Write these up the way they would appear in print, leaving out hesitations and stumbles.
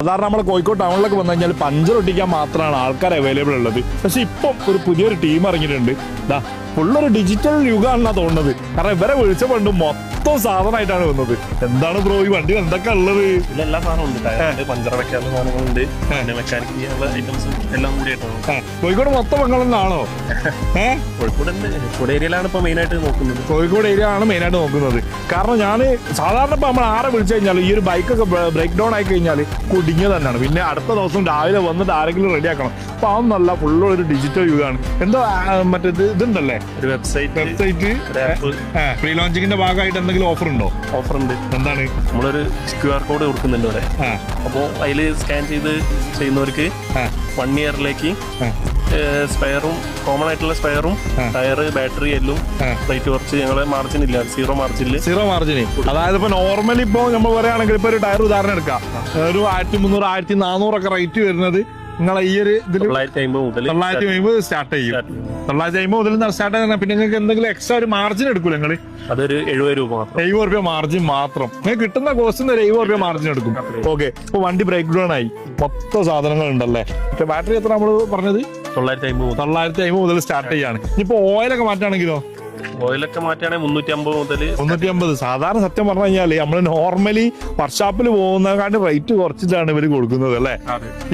സാധാരണ നമ്മളെ കോഴിക്കോട് ടൗണിലൊക്കെ വന്നു കഴിഞ്ഞാൽ പഞ്ചർ ഒട്ടിക്കാൻ മാത്രമാണ് ആൾക്കാർ അവൈലബിൾ ഉള്ളത്. പക്ഷെ ഇപ്പം ഒരു പുതിയൊരു ടീം ഇറങ്ങിയിട്ടുണ്ട്. ഇതാ ഫുള്ളൊരു ഡിജിറ്റൽ യുഗമാണെന്നാ തോന്നുന്നത്. കാരണം ഇവരെ വിളിച്ച പണ്ട് മൊത്തം സാധനമായിട്ടാണ് വന്നത്. എന്താണ് ബ്രോ ഈ വണ്ടി എന്തൊക്കെ ഉള്ളത്? എല്ലാ സാധനവും ഉണ്ട്. പഞ്ചർ വെക്കാനുള്ള സാധനങ്ങളുണ്ട്, മെക്കാനിക് ചെയ്യാനുള്ള ഐറ്റംസും എല്ലാം കൂടിയായിട്ടാണ്. കോഴിക്കോട് മൊത്തം വെങ്ങളെന്നാണോ? കോഴിക്കോട് ഏരിയയിലാണ് ഇപ്പൊ മെയിൻ ആയിട്ട് നോക്കുന്നത്. കോഴിക്കോട് ഏരിയ ആണ് മെയിൻ ആയിട്ട് നോക്കുന്നത്. കാരണം ഞാൻ സാധാരണ ഇപ്പൊ നമ്മൾ ആരെ വിളിച്ചു കഴിഞ്ഞാൽ ഈ ഒരു ബൈക്കൊക്കെ ബ്രേക്ക് ഡൗൺ ആയി കഴിഞ്ഞാൽ കുടുങ്ങിയ തന്നെയാണ്. പിന്നെ അടുത്ത ദിവസം രാവിലെ വന്നിട്ട് ആരെങ്കിലും റെഡിയാക്കണം. അപ്പൊ അതൊന്നല്ല, ഫുള്ളൊരു ഡിജിറ്റൽ യുഗമാണ്. എന്തോ മറ്റേ ഇതുണ്ടല്ലേ, ഒരു വെബ്സൈറ്റ് പ്രീ ലോഞ്ചിങ്ങിന്റെ ഭാഗമായിട്ട് എന്തെങ്കിലും ഓഫർ ഉണ്ടോ? ഓഫർ ഉണ്ട്. എന്താണ്? നമ്മളൊരു QR കോഡ് കൊടുക്കുന്നുണ്ട് ഇവിടെ. അപ്പോൾ അതിൽ സ്കാൻ ചെയ്ത് ചെയ്യുന്നവർക്ക് 1 ഇയറിലേക്ക് സ്പെയറും കോമൺ ആയിട്ടുള്ള സ്പെയറും ടയർ ബാറ്ററി എല്ലാം റേറ്റ് കുറച്ച് ഞങ്ങളെ മാർജിൻ ഇല്ല, സീറോ മാർജിൻ. അതായത് ഇപ്പൊ നോർമലി ഇപ്പൊ നമ്മൾ പറയുകയാണെങ്കിൽ ഇപ്പൊ ഒരു ടയർ ഉദാഹരണം എടുക്കാം, ഒരു 1300 1400 ഒക്കെ റേറ്റ് വരുന്നത് നിങ്ങളെ ഈ ഒരു ഇതിൽ 950 സ്റ്റാർട്ട് ചെയ്യും. 950 മുതൽ സ്റ്റാർട്ട് ചെയ്യുന്ന. പിന്നെ നിങ്ങൾക്ക് എന്തെങ്കിലും എക്സ്ട്രാ ഒരു മാർജിൻ എടുക്കൂല നിങ്ങൾ? അതൊരു 70 രൂപ മാത്രം. 70 രൂപ മാർജിൻ മാത്രം. നിങ്ങൾക്ക് കിട്ടുന്ന കോസ്റ്റിന് ഒരു 70 രൂപ മാർജിൻ എടുക്കും. ഓക്കെ. ഇപ്പൊ വണ്ടി ബ്രേക്ക് ഡൗൺ ആയി, മൊത്തം സാധനങ്ങൾ ഉണ്ടല്ലേ. ബാറ്ററി എത്ര നമ്മൾ പറഞ്ഞത്? 950 മുതൽ സ്റ്റാർട്ട് ചെയ്യാണ്. ഇനിയിപ്പോ ഓയിലൊക്കെ മാറ്റാണെങ്കിലോ? ഓയിലൊക്കെ മാറ്റുകയാണെങ്കിൽ 350 മുതൽ 350. സാധാരണ സത്യം പറഞ്ഞു കഴിഞ്ഞാല് നമ്മള് നോർമലി വർക്ക്ഷോപ്പിൽ പോകുന്നതിനെക്കാട്ടി റേറ്റ് കുറച്ചിട്ടാണ് ഇവര് കൊടുക്കുന്നത് അല്ലേ.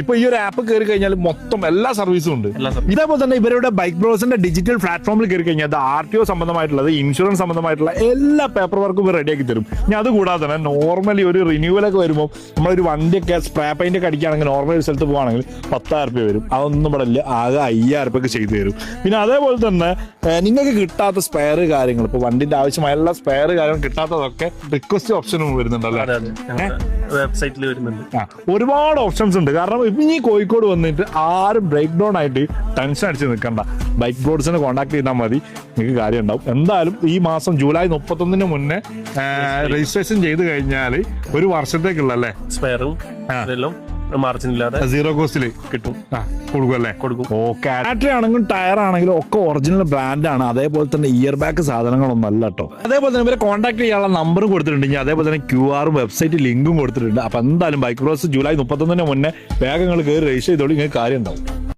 ഇപ്പൊ ഈ ഒരു ആപ്പ് കയറി കഴിഞ്ഞാൽ മൊത്തം എല്ലാ സർവീസും ഉണ്ട്. ഇതേപോലെ തന്നെ ഇവരുടെ ബൈക്ക് ബ്രോസിന്റെ ഡിജിറ്റൽ പ്ലാറ്റ്ഫോമിൽ കയറി കഴിഞ്ഞാൽ അത് RTO സംബന്ധമായിട്ടുള്ളത്, ഇൻഷുറൻസ് സംബന്ധമായിട്ടുള്ള എല്ലാ പേപ്പർ വർക്കും ഇവർ റെഡിയാക്കി തരും. ഇനി അത് കൂടാതെ തന്നെ നോർമലി ഒരു റിന്യൂവലൊക്കെ വരുമ്പോൾ നമ്മളൊരു വണ്ടിയൊക്കെ സ്പ്രേ പെയിന്റ് ഒക്കെ അടിക്കുകയാണെങ്കിൽ നോർമൽ ഒരു സ്ഥലത്ത് പോകുകയാണെങ്കിൽ 10,000 രൂപ വരും. അതൊന്നും ഇവിടെ ഇല്ല, ആകെ 5,000 രൂപയ്ക്ക് ചെയ്തു തരും. പിന്നെ അതേപോലെ തന്നെ നിങ്ങൾക്ക് കിട്ടാത്ത സ്പെയർ കാര്യങ്ങൾ, ഇപ്പൊ വണ്ടിന്റെ ആവശ്യമായുള്ള സ്പെയർ കാര്യങ്ങൾ കിട്ടാത്തതൊക്കെ റിക്വസ്റ്റ് ഓപ്ഷനും വരുന്നുണ്ടല്ലോ, വെബ്സൈറ്റിൽ വരുന്നുണ്ട്. ഒരുപാട് ഓപ്ഷൻസ് ഉണ്ട്. കാരണം ഇപ്പൊ ഈ കോഴിക്കോട് വന്നിട്ട് ആരും ബ്രേക്ക് ഡൗൺ ആയിട്ട് ടെൻഷൻ അടിച്ച് നിൽക്കണ്ട, ബൈക്ക് ബ്രോഡ്സിനെ കോൺടാക്ട് ചെയ്താൽ മതി, നിങ്ങൾക്ക് കാര്യം ഉണ്ടാവും. എന്തായാലും ഈ മാസം ജൂലൈ 31 മുന്നേ രജിസ്ട്രേഷൻ ചെയ്ത് കഴിഞ്ഞാൽ ഒരു വർഷത്തേക്കുള്ള അല്ലേ സ്പെയറും ഇതെല്ലാം മാർജിൻ ഇല്ലാതെ 0 കോസ്റ്റിൽ കിട്ടും, കൊടുക്കുമല്ലേ? കൊടുക്കും. ഓക്കെ. ബാറ്ററി ആണെങ്കിലും ടയർ ആണെങ്കിലും ഒക്കെ ഒറിജിനൽ ബ്രാൻഡാണ്. അതേപോലെ തന്നെ ഇയർ ബാക്ക് സാധനങ്ങളൊന്നും അല്ല കേട്ടോ. അതേപോലെ തന്നെ ഇവരെ കോൺടാക്ട് ചെയ്യാനുള്ള നമ്പറും കൊടുത്തിട്ടുണ്ട്. ഇനി അതേപോലെ തന്നെ QR വെബ്സൈറ്റ് ലിങ്കും കൊടുത്തിട്ടുണ്ട്. അപ്പൊ എന്തായാലും ബൈക്ക് ബ്രോസ് ജൂലൈ 31 മുന്നേ വേഗങ്ങൾ കയറി രജിസ്റ്റർ ചെയ്തോളൂ, നിങ്ങൾക്ക് കാര്യം ഉണ്ടാവും.